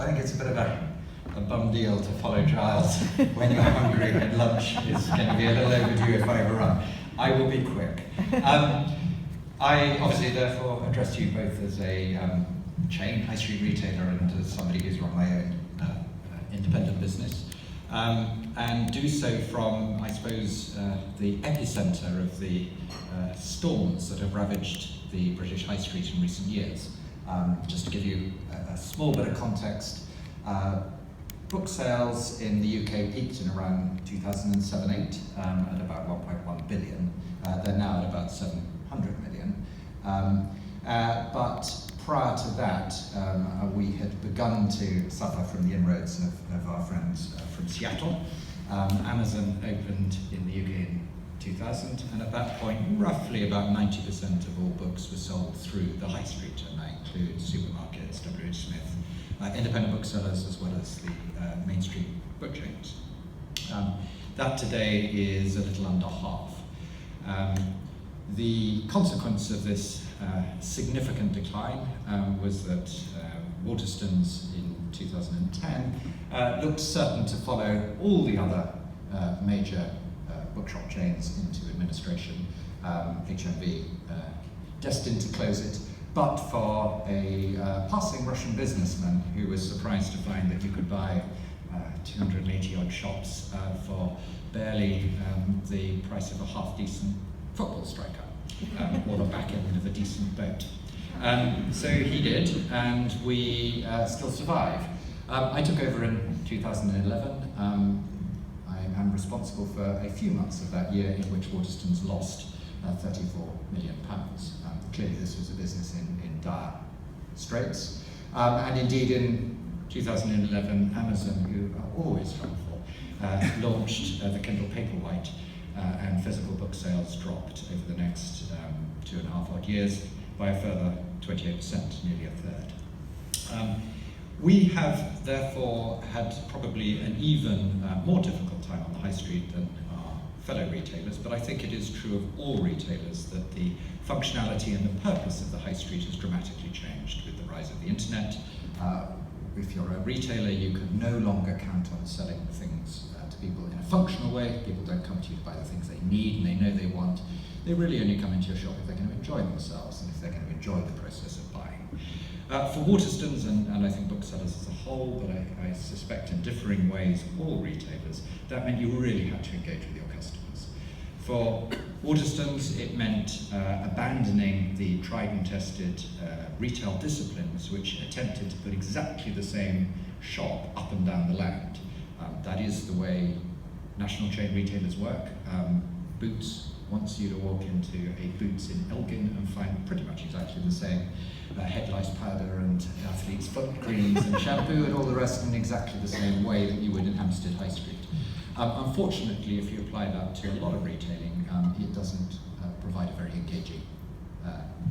think it's a bit of a bum deal to follow Giles when you're hungry and lunch is going to be a little overdue if I overrun. I will be quick. I obviously therefore address you both as a chain high street retailer and as somebody who's run my own independent business. And do so from, I suppose, the epicenter of the storms that have ravaged the British high street in recent years. Just to give you a small bit of context, book sales in the UK peaked in around 2007-8 at about 1.1 billion. They're now at about 700 million. But prior to that, we had begun to suffer from the inroads of our friends from Seattle. Amazon opened in the UK in 2000, and at that point, roughly about 90% of all books were sold through the high street, and that includes supermarkets, W.H. Smith, independent booksellers, as well as the mainstream book chains. That today is a little under half. The consequence of this significant decline was that Waterstones in 2010 looked certain to follow all the other major bookshop chains into administration. HMV destined to close it, but for a passing Russian businessman who was surprised to find that you could buy 280 odd shops for barely the price of a half-decent football striker, or the back end of a decent boat. So he did, and we still survive. I took over in 2011. I am responsible for a few months of that year in which Waterstones lost £34 million. Clearly this was a business in dire straits. And indeed in 2011, Amazon, who are always helpful, launched the Kindle Paperwhite, and physical book sales dropped over the next 2.5 odd years by a further 28%, nearly a third. We have therefore had probably an even more difficult time on the high street than our fellow retailers, but I think it is true of all retailers that the functionality and the purpose of the high street has dramatically changed with the rise of the internet. If you're a retailer, you can no longer count on selling things to people in a functional way. People don't come to you to buy the things they need and they know they want. They really only come into your shop if they're going to enjoy themselves and if they're going to enjoy the process of buying. For Waterstones, and I think booksellers as a whole, but I suspect in differing ways all retailers, that meant you really had to engage with your customers. For Waterstones, it meant abandoning the tried and tested retail disciplines which attempted to put exactly the same shop up and down the land. That is the way national chain retailers work. Boots wants you to walk into a Boots in Elgin and find pretty much exactly the same head lice powder and athlete's foot creams and shampoo and all the rest in exactly the same way that you would in Hampstead High Street. Unfortunately, if you apply that to a lot of retailing, it doesn't provide a very engaging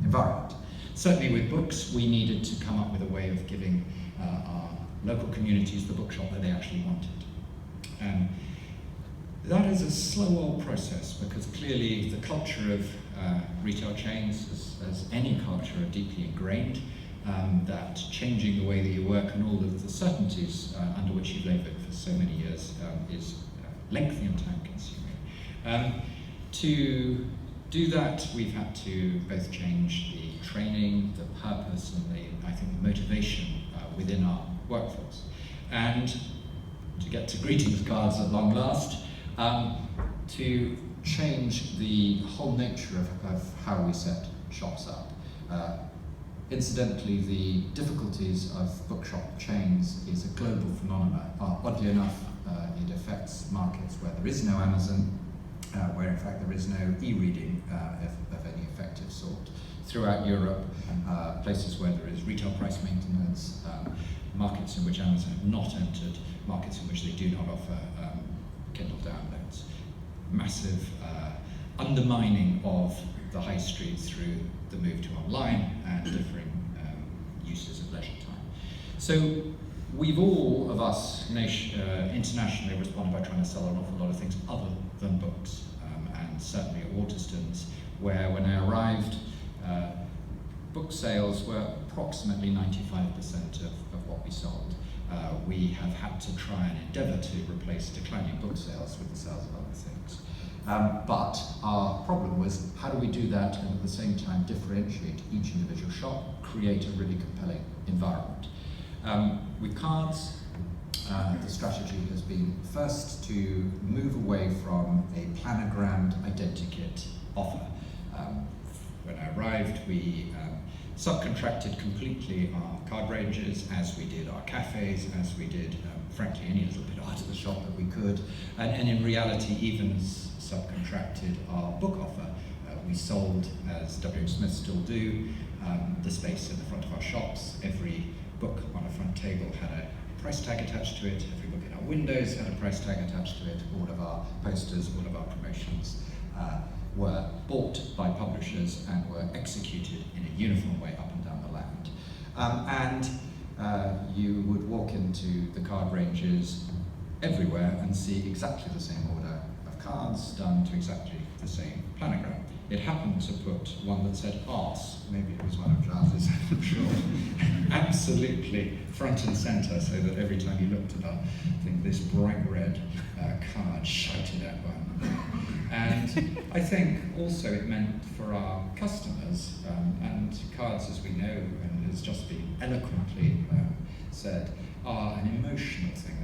environment. Certainly with books, we needed to come up with a way of giving our local communities the bookshop that they actually wanted. That is a slow old process because clearly the culture of retail chains, as any culture, are deeply ingrained. That changing the way that you work and all of the certainties under which you've laboured for so many years is lengthy and time consuming. To do that, we've had to both change the training, the purpose, and I think the motivation within our workforce. And to get to greetings cards at long last, to change the whole nature of how we set shops up. Incidentally, the difficulties of bookshop chains is a global phenomenon. Oddly enough, it affects markets where there is no Amazon, where in fact there is no e-reading of any effective sort. Throughout Europe, places where there is retail price maintenance, markets in which Amazon have not entered, markets in which they do not offer Kindle downloads. Massive undermining of the high street through the move to online and differing uses of leisure time. So we've all of us internationally responded by trying to sell an awful lot of things other than books, and certainly at Waterstones, where when I arrived, book sales were approximately 95% of what we sold. we have had to try and endeavour to replace declining book sales with the sales of other things. But our problem was, how do we do that and at the same time differentiate each individual shop, create a really compelling environment? With cards, the strategy has been first to move away from a planogrammed identikit offer. When I arrived, we subcontracted completely our card ranges, as we did our cafes, as we did, frankly, any little bit out of the shop that we could, and in reality even subcontracted our book offer. We sold, as W.H. Smith still do, the space in the front of our shops. Every book on a front table had a price tag attached to it. Every book in our windows had a price tag attached to it. All of our posters, all of our promotions were bought by publishers and were executed in a uniform way up and down the land. You would walk into the card ranges everywhere and see exactly the same order of cards done to exactly the same planogram. It happened to put one that said arse, maybe it was one of Jarvis's, I'm sure, absolutely front and centre, so that every time you looked at our thing, this bright red card shouted at one. And I think also it meant for our customers, and cards, as we know, and has just been eloquently said, are an emotional thing.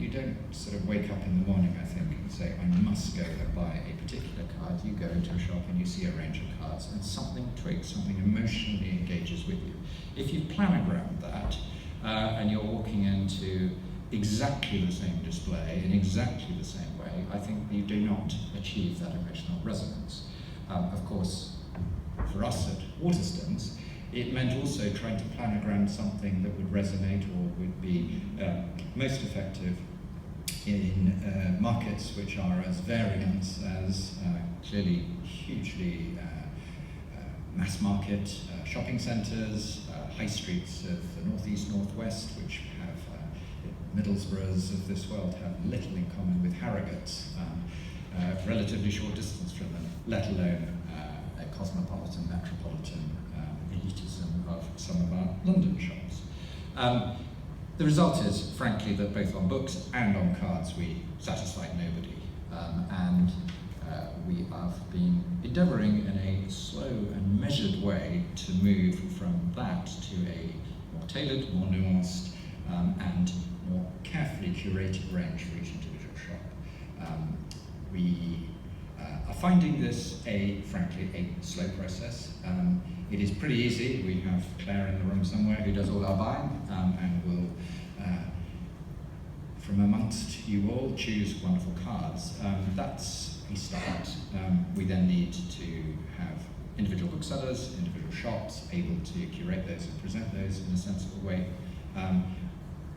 You don't sort of wake up in the morning, I think, and say, I must go and buy a particular card. You go into a shop and you see a range of cards and something twigs, something emotionally engages with you. If you planogrammed that and you're walking into exactly the same display in exactly the same way, I think you do not achieve that emotional resonance. Of course, for us at Waterstones, it meant also trying to planogram something that would resonate or would be most effective in markets which are as variant as clearly hugely mass market shopping centres, high streets of the northeast, northwest, which have Middlesbroughs of this world have little in common with Harrogates, relatively short distance from them, let alone a cosmopolitan, metropolitan elitism of some of our London shops. The result is, frankly, that both on books and on cards we satisfied nobody, and we have been endeavouring in a slow and measured way to move from that to a more tailored, more nuanced, and more carefully curated range for each individual shop. We are finding this, frankly, a slow process. It is pretty easy. We have Claire in the room somewhere who does all our buying and will, from amongst you all, choose wonderful cards. That's a start. We then need to have individual booksellers, individual shops able to curate those and present those in a sensible way.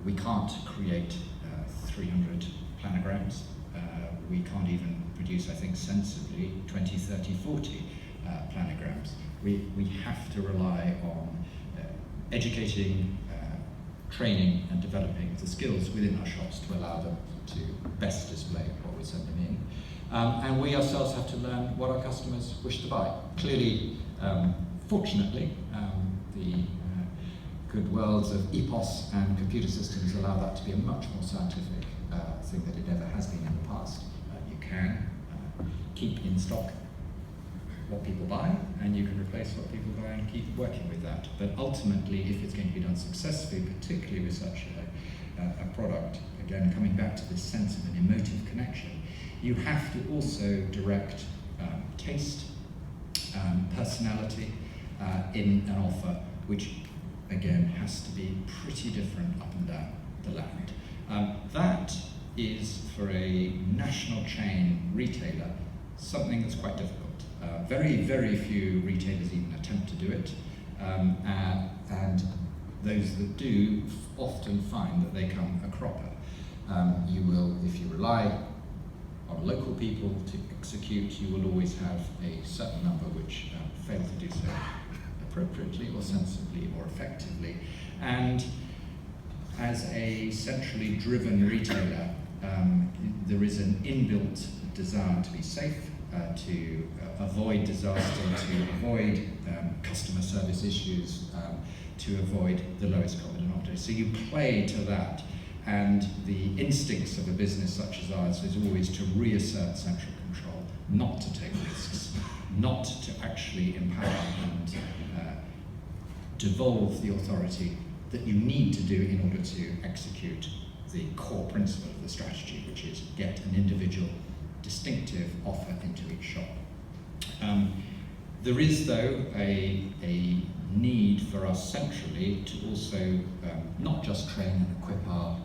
We can't create 300 planograms. We can't even produce, I think, sensibly 20, 30, 40 planograms. We have to rely on educating, training and developing the skills within our shops to allow them to best display what we send them in. And we ourselves have to learn what our customers wish to buy. Clearly, fortunately, the good worlds of EPOS and computer systems allow that to be a much more scientific thing than it ever has been in the past. You can keep in stock what people buy, and you can replace what people buy and keep working with that. But ultimately, if it's going to be done successfully, particularly with such a product, again, coming back to this sense of an emotive connection, you have to also direct taste, personality in an offer, which again has to be pretty different up and down the land. That is, for a national chain retailer, something that's quite difficult. Very, very few retailers even attempt to do it, and those that do often find that they come a cropper. You will, if you rely on local people to execute, you will always have a certain number which fail to do so appropriately or sensibly or effectively. And as a centrally driven retailer, there is an inbuilt desire to be safe, to avoid disaster, to avoid customer service issues, to avoid the lowest common denominator. So you play to that, and the instincts of a business such as ours is always to reassert central control, not to take risks, not to actually empower and devolve the authority that you need to do in order to execute the core principle of the strategy, which is get an individual distinctive offer into each shop. There is, though, a need for us centrally to also not just train and equip our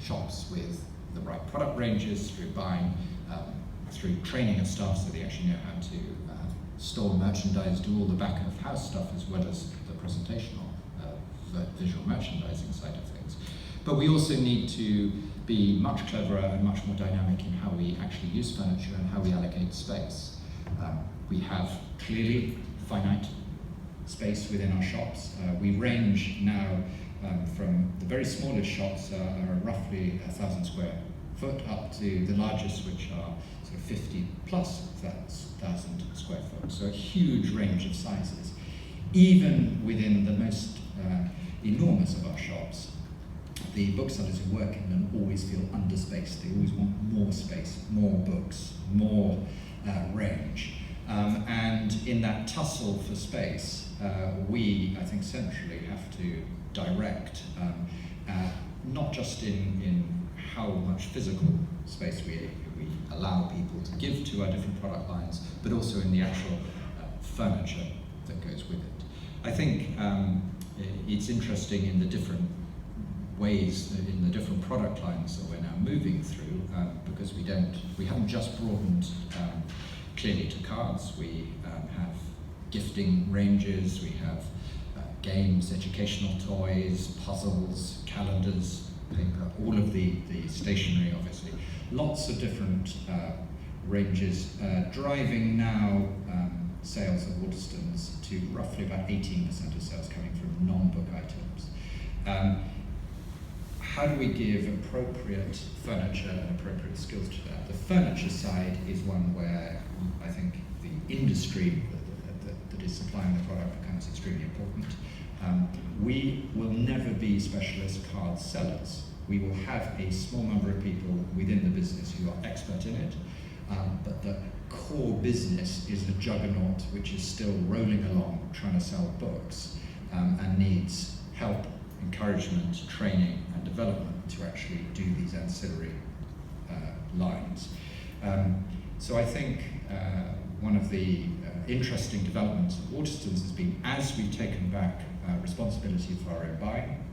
shops with the right product ranges through buying, through training of staff so they actually know how to store merchandise, do all the back of house stuff as well as the presentational visual merchandising side of things. But we also need to be much cleverer and much more dynamic in how we actually use furniture and how we allocate space. We have clearly finite space within our shops. We range now from the very smallest shops are roughly 1,000 square foot up to the largest, which are sort of 50 plus 1,000 square foot. So a huge range of sizes. Even within the most enormous of our shops, the booksellers who work in them always feel underspaced. They always want more space, more books, more range. And in that tussle for space, we, I think, centrally have to direct, not just in how much physical space we allow people to give to our different product lines, but also in the actual furniture that goes with it. I think it's interesting in the different ways, in the different product lines that we're now moving through, because we haven't just broadened clearly to cards. We have gifting ranges, we have games, educational toys, puzzles, calendars, paper, all of the stationery, obviously. Lots of different ranges, driving now sales of Waterstones to roughly about 18% of sales coming from non-book items. How do we give appropriate furniture and appropriate skills to that? The furniture side is one where I think the industry that is supplying the product becomes extremely important. We will never be specialist card sellers. We will have a small number of people within the business who are expert in it, but the core business is a juggernaut which is still rolling along trying to sell books and needs help, encouragement, training and development to actually do these ancillary lines. So I think one of the interesting developments of Waterstones has been, as we've taken back responsibility for our own buying,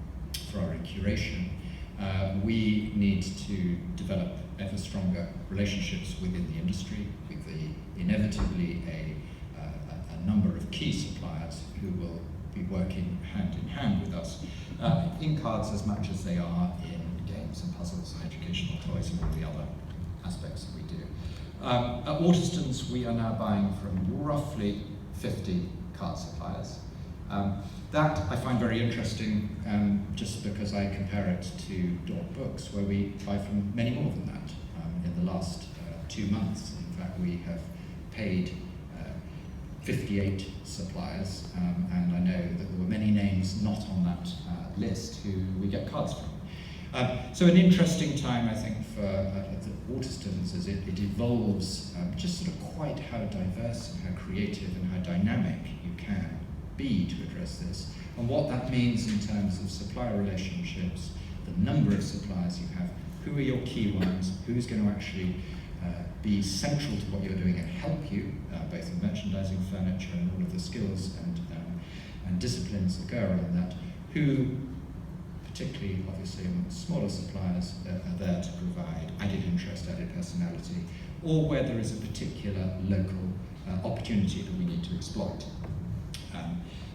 for our own curation, we need to develop ever stronger relationships within the industry, with inevitably a number of key suppliers who will be working hand in hand with us in cards as much as they are in games and puzzles and educational toys and all the other aspects that we do. At Waterstones, we are now buying from roughly 50 card suppliers. That I find very interesting, just because I compare it to Daunt Books, where we buy from many more than that. In the last 2 months, in fact, we have paid 58 suppliers, and I know that there were many names not on that list who we get cards from. So an interesting time, I think, for the Waterstones as it evolves, just sort of quite how diverse and how creative and how dynamic you can be to address this, and what that means in terms of supplier relationships, the number of suppliers you have, who are your key ones, who's going to actually be central to what you're doing and help you, both in merchandising, furniture, and all of the skills and disciplines that go around that, who, particularly obviously among smaller suppliers, are there to provide added interest, added personality, or where there is a particular local opportunity that we need to exploit.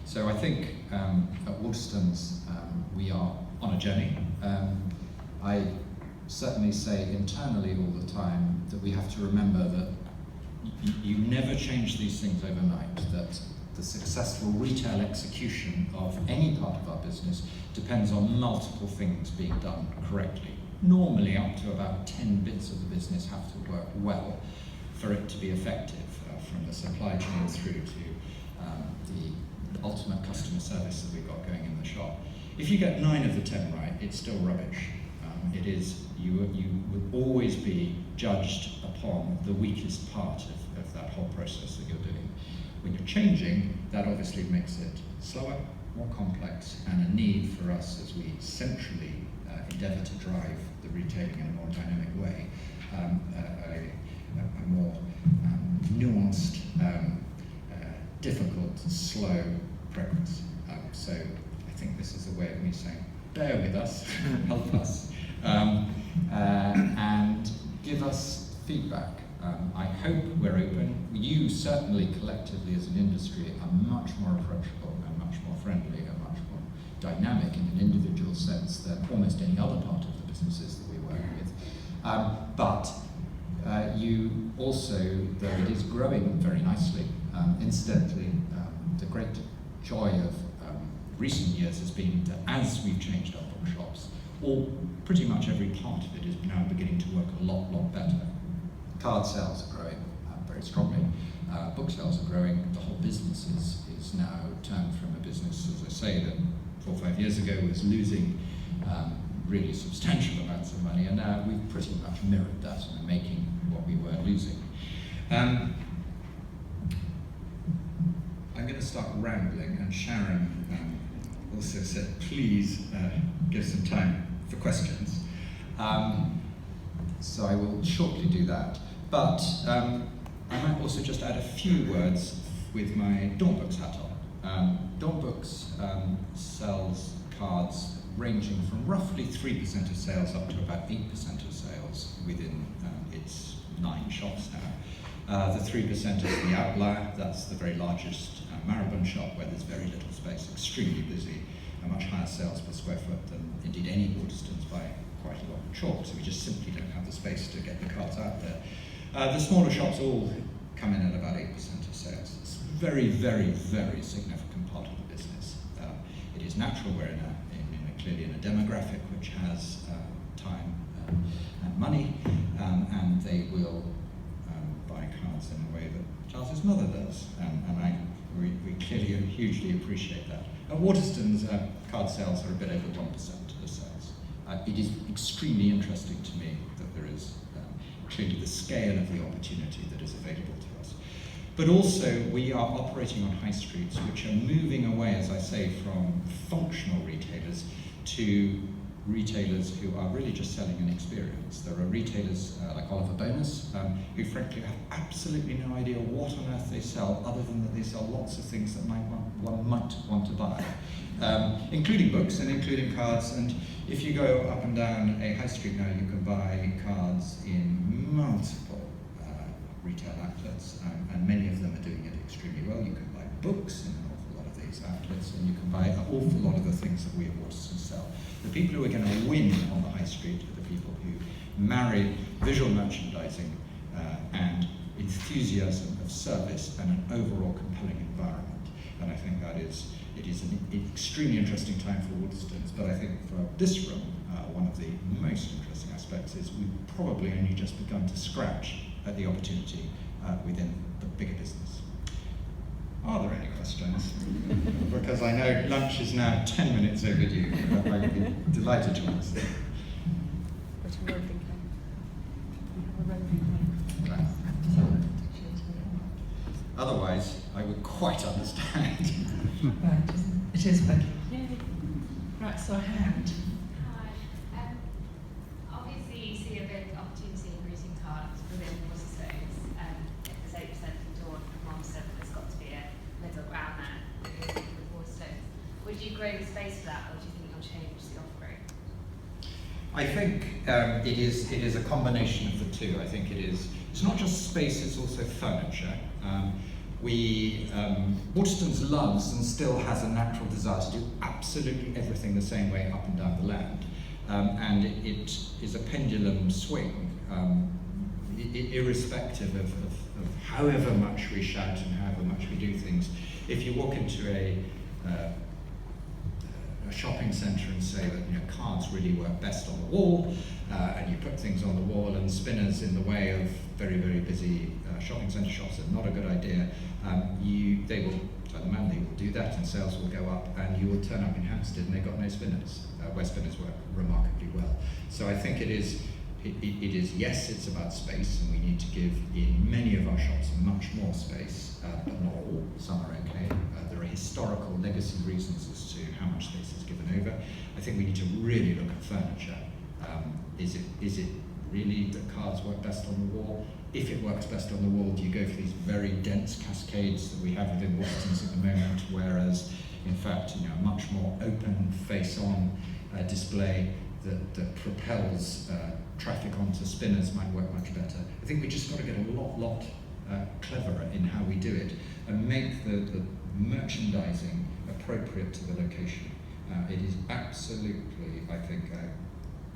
So I think at Waterstones we are on a journey. I certainly say internally all the time that we have to remember that you never change these things overnight, that the successful retail execution of any part of our business depends on multiple things being done correctly. Normally up to about 10 bits of the business have to work well for it to be effective, from the supply chain through to the ultimate customer service that we've got going in the shop. If you get 9 of the 10 right, it's still rubbish. It is, you would always be judged upon the weakest part of that whole process that you're doing. When you're changing, that obviously makes it slower, more complex, and a need for us as we centrally endeavour to drive the retailing in a more dynamic way, a more nuanced, difficult, slow progress. So I think this is a way of me saying, bear with us, help us, and give us feedback. I hope we're open. You certainly collectively as an industry are much more approachable and much more friendly and much more dynamic in an individual sense than almost any other part of the businesses that we work with. But you also, though it is growing very nicely, incidentally, the great joy of recent years has been that as we've changed our bookshops, pretty much every part of it is now beginning to work a lot better. Card sales are growing very strongly. Book sales are growing. The whole business is now turned from a business, as I say, that 4 or 5 years ago was losing really substantial amounts of money, and now we've pretty much mirrored that and are making what we were losing. I'm going to start rambling, and Sharon also said, please give some time for questions. So I will shortly do that. But I might also just add a few words with my Daunt Books hat on. Daunt Books sells cards ranging from roughly 3% of sales up to about 8% of sales within its 9 shops now. The 3% is the outlier. That's the very largest Maribon shop where there's very little space, extremely busy, a much higher sales per square foot than indeed any Waterstones by quite a lot of chalk, so we just simply don't have the space to get the cards out there. The smaller shops all come in at about 8% of sales. It's a very significant part of the business. It is natural we're clearly in a demographic which has time and money, and they will buy cards in a way that Charles's mother does, and we clearly hugely appreciate that. At Waterstones, card sales are a bit over 1% of the sales. It is extremely interesting to me that there is clearly the scale of the opportunity that is available to us. But also, we are operating on high streets which are moving away, as I say, from functional retailers to retailers who are really just selling an experience. There are retailers like Oliver Bonus who frankly have absolutely no idea what on earth they sell, other than that they sell lots of things that one might want to buy, including books and including cards. And if you go up and down a high street now, you can buy cards in multiple retail outlets, and many of them are doing it extremely well. You can buy books in an awful lot of these outlets, and you can buy an awful lot of the things that we at Waterstones sell. The people who are going to win on the high street are the people who marry visual merchandising and enthusiasm of service and an overall compelling environment. And I think it is an extremely interesting time for Waterstones, but I think for this room, one of the most interesting aspects is we've probably only just begun to scratch at the opportunity within the bigger business. Are there any questions? Because I know lunch is now 10 minutes overdue. I would be delighted to answer. Otherwise, I would quite understand. Right, it is working. Right, so a hand. Hi. Obviously, you see a big opportunity in greeting cards within Waterstones. If there's 8% from Daunt and 1%, there's got to be a middle ground there with Waterstones. Would you grow the space for that, or do you think you'll change the offering? I think it is a combination of the two. I think it's not just space, it's also furniture. Waterstones loves and still has a natural desire to do absolutely everything the same way up and down the land. And it is a pendulum swing, irrespective of however much we shout and however much we do things. If you walk into a shopping centre and say that cards really work best on the wall, and you put things on the wall, and spinners in the way of very, very busy shopping centre shops are not a good idea. They will do that, and sales will go up, and you will turn up in Hampstead and they've got no spinners, where spinners work remarkably well. So I think it is, yes, it's about space, and we need to give in many of our shops much more space, but not all. Some are okay. There are historical legacy reasons as to how much space is given over. I think we need to really look at furniture. Is it really that cards work best on the wall? If it works best on the wall, do you go for these very dense cascades that we have within Waterstones at the moment, whereas in fact a much more open face-on display that propels traffic onto spinners might work much better. I think we just got to get a lot cleverer in how we do it and make the merchandising appropriate to the location. It is absolutely, I think,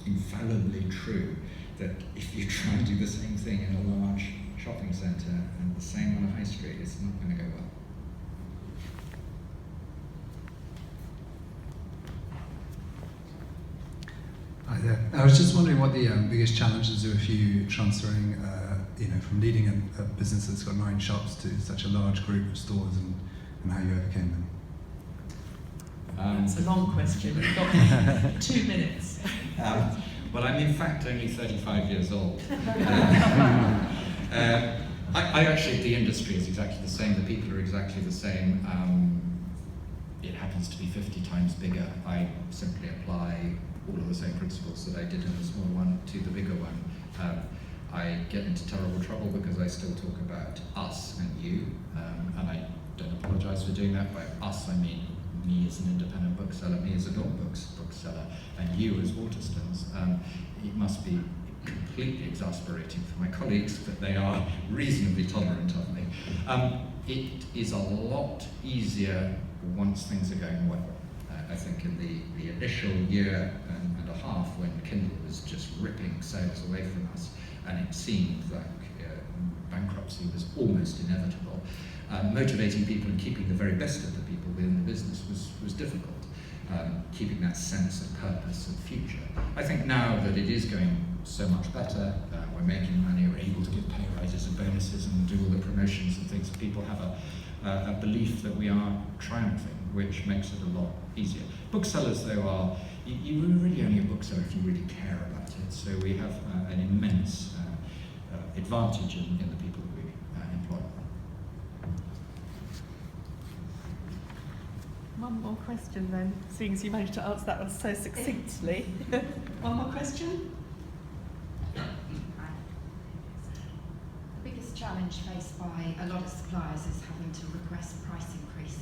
infallibly true that if you try and do the same thing in a large shopping centre and the same on a high street, it's not going to go well. Hi there. I was just wondering what the biggest challenges are if you transferring, from leading a business that's got 9 shops to such a large group of stores, and how you overcame them. That's a long question. We've got 2 minutes. Well, I'm in fact only 35 years old. I actually, the industry is exactly the same, the people are exactly the same. It happens to be 50 times bigger. I simply apply all of the same principles that I did in the small one to the bigger one. I get into terrible trouble because I still talk about us and you, and I don't apologise for doing that. By us, I mean me as an independent bookseller, me as a Daunt bookseller, and you as Waterstones. It must be completely exasperating for my colleagues, but they are reasonably tolerant of me. It is a lot easier once things are going well. I think in the initial year and a half when Kindle was just ripping sales away from us, and it seemed like bankruptcy was almost inevitable, motivating people and keeping the very best of the people within the business was difficult. Keeping that sense of purpose and future. I think now that it is going so much better, we're making money, we're able to give pay rises and bonuses and do all the promotions and things, people have a belief that we are triumphing, which makes it a lot easier. Booksellers, though, you really only a bookseller if you really care about it, so we have an immense advantage in the people that we employ. One more question then, seeing as you managed to answer that one so succinctly. One more question? The biggest challenge faced by a lot of suppliers is having to request price increases.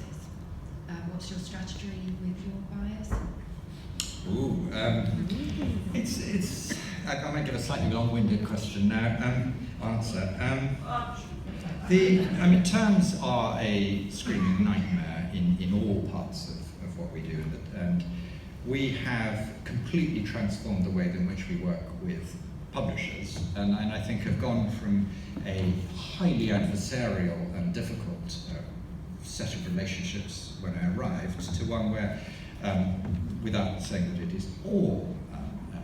What's your strategy with your buyers? I might give a slightly long-winded question now, answer. Terms are a screaming nightmare in all parts of what we do, and we have completely transformed the way in which we work with publishers, and I think have gone from a highly adversarial and difficult set of relationships when I arrived to one where, without saying that it is all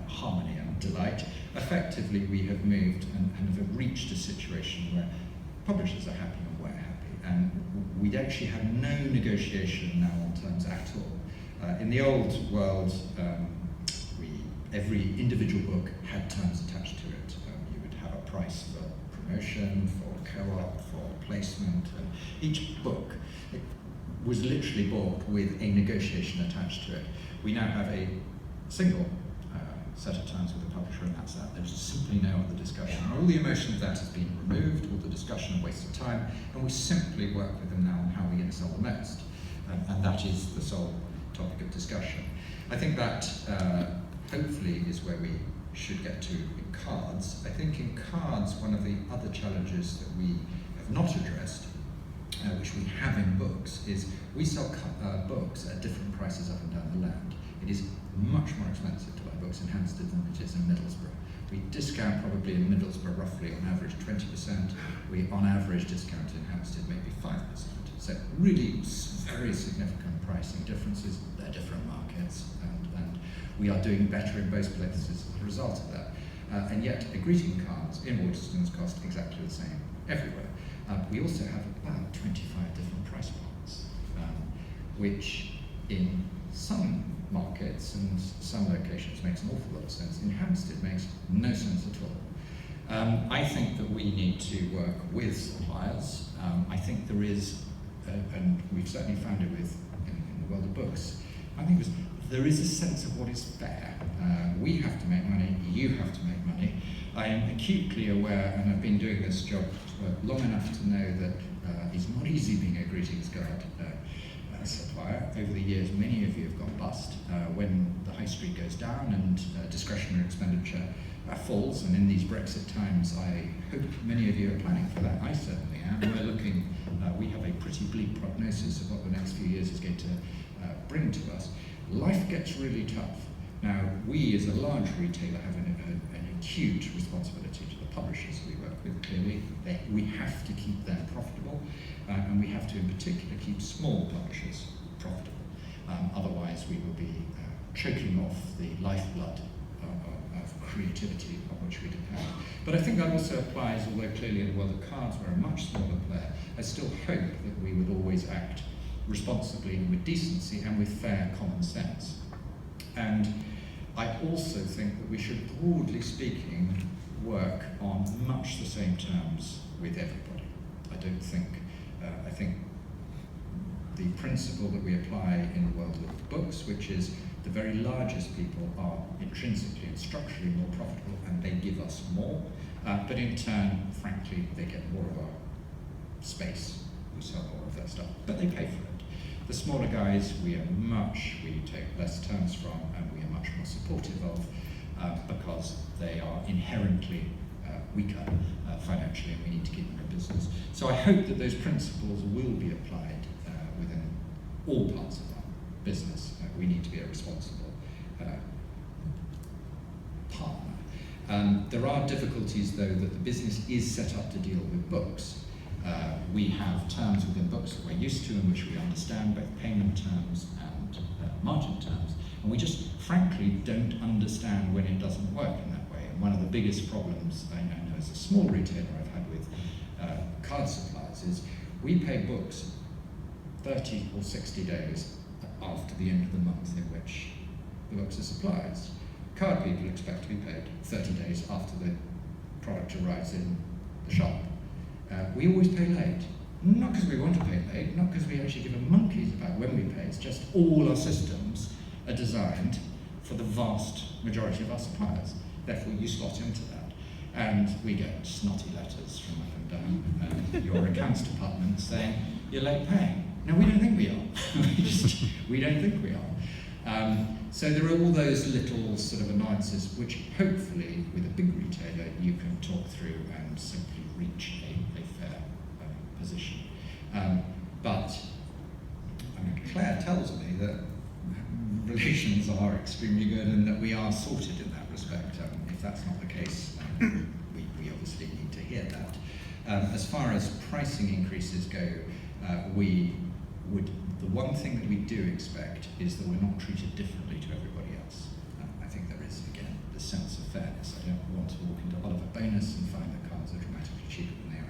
harmony and delight, effectively we have moved and have reached a situation where publishers are happy and we're happy, and we actually have no negotiation now on terms at all. In the old world, every individual book had terms attached to it. You would have a price for promotion, for co-op, for placement, and each book was literally bought with a negotiation attached to it. We now have a single set of terms with the publisher, and that's that. There's simply no other discussion. All the emotion of that has been removed, all the discussion and waste of time, and we simply work with them now on how we're going to sell the most. And that is the sole topic of discussion. I think that hopefully is where we should get to in cards. I think in cards, one of the other challenges that we have not addressed, which we have in books, is we sell books at different prices up and down the land. It is much more expensive to buy books in Hampstead than it is in Middlesbrough. We discount probably in Middlesbrough roughly on average 20%. We on average discount in Hampstead maybe 5%. So really very significant pricing differences. They're different markets, and we are doing better in both places as a result of that. And yet, greeting cards in Waterstones cost exactly the same everywhere. We also have about 25 different price points, which in some markets and some locations makes an awful lot of sense. In Hampstead makes no sense at all. I think that we need to work with suppliers. I think there is, and we've certainly found it with in the world of books, I think there is a sense of what is fair. We have to make money, you have to make money. I am acutely aware, and I've been doing this job long enough to know that it's not easy being a greetings card supplier. Over the years, many of you have gone bust when the high street goes down and discretionary expenditure falls, and in these Brexit times, I hope many of you are planning for that. I certainly am. We're looking, we have a pretty bleak prognosis of what the next few years is going to bring to us. Life gets really tough. Now, we as a large retailer have an acute responsibility to the publishers we work with, clearly. We have to keep them profitable, and we have to, in particular, keep small publishers profitable. Otherwise, we will be choking off the lifeblood of creativity on which we depend. But I think that also applies, although clearly in the world of cards we're a much smaller player, I still hope that we would always act responsibly and with decency and with fair common sense. And I also think that we should, broadly speaking, work on much the same terms with everybody. I don't think, I think the principle that we apply in the world of books, which is the very largest people are intrinsically and structurally more profitable and they give us more, but in turn, frankly, they get more of our space. We sell more of their stuff, but they pay for it. The smaller guys, we take less terms from, and we are much more supportive of, because they are inherently weaker financially, and we need to keep them in business. So I hope that those principles will be applied within all parts of our business. We need to be a responsible partner. There are difficulties, though, that the business is set up to deal with books. We have terms within books that we're used to and which we understand, both payment terms and margin terms, and we just frankly don't understand when it doesn't work in that way. And one of the biggest problems I know as a small retailer I've had with card suppliers is we pay books 30 or 60 days after the end of the month in which the books are supplied. Card people expect to be paid 30 days after the product arrives in the shop. We always pay late. Not because we want to pay late, not because we actually give a monkeys about when we pay, it's just all our systems are designed for the vast majority of our suppliers. Therefore, you slot into that. And we get snotty letters from up and down your accounts department saying, you're late paying. No, we don't think we are. we don't think we are. So there are all those little sort of annoyances which hopefully, with a big retailer, you can talk through and simply reach a fair position. But I mean, Claire tells me that relations are extremely good and that we are sorted in that respect. If that's not the case, we obviously need to hear that. As far as pricing increases go, the one thing that we do expect is that we're not treated differently to everybody else. I think there is, again, the sense of fairness. I don't want to walk into Oliver Bonus and find that cards are dramatically cheaper than they